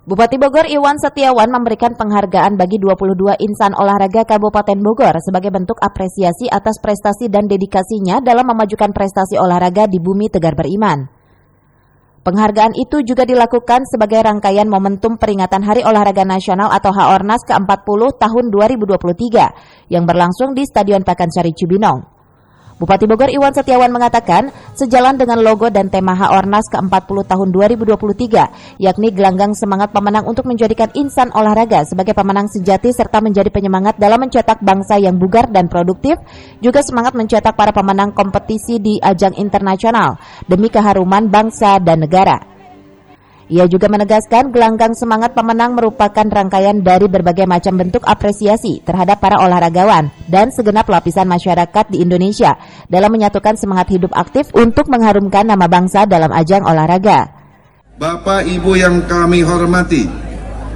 Bupati Bogor Iwan Setiawan memberikan penghargaan bagi 22 insan olahraga Kabupaten Bogor sebagai bentuk apresiasi atas prestasi dan dedikasinya dalam memajukan prestasi olahraga di bumi Tegar Beriman. Penghargaan itu juga dilakukan sebagai rangkaian momentum peringatan Hari Olahraga Nasional atau HORNAS ke-40 tahun 2023 yang berlangsung di Stadion Pakansari Cibinong. Bupati Bogor Iwan Setiawan mengatakan, sejalan dengan logo dan tema HORNAS ke-40 tahun 2023, yakni gelanggang semangat pemenang untuk menjadikan insan olahraga sebagai pemenang sejati serta menjadi penyemangat dalam mencetak bangsa yang bugar dan produktif, juga semangat mencetak para pemenang kompetisi di ajang internasional demi keharuman bangsa dan negara. Ia juga menegaskan gelanggang semangat pemenang merupakan rangkaian dari berbagai macam bentuk apresiasi terhadap para olahragawan dan segenap lapisan masyarakat di Indonesia dalam menyatukan semangat hidup aktif untuk mengharumkan nama bangsa dalam ajang olahraga. Bapak Ibu yang kami hormati,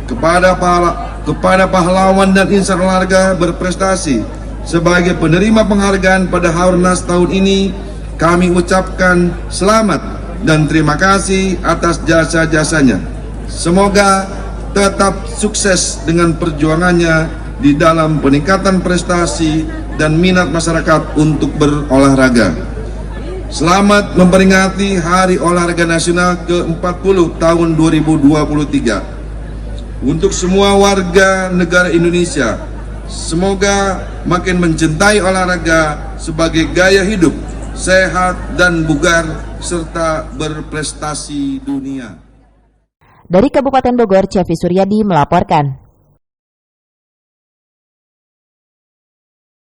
kepada pahlawan dan insan olahraga berprestasi sebagai penerima penghargaan pada HORNAS tahun ini, kami ucapkan selamat dan terima kasih atas jasa-jasanya. Semoga tetap sukses dengan perjuangannya di dalam peningkatan prestasi dan minat masyarakat untuk berolahraga. Selamat memperingati Hari Olahraga Nasional ke-40 tahun 2023. Untuk semua warga negara Indonesia, semoga makin mencintai olahraga sebagai gaya hidup sehat dan bugar serta berprestasi dunia. Dari Kabupaten Bogor, Cevi Suryadi melaporkan.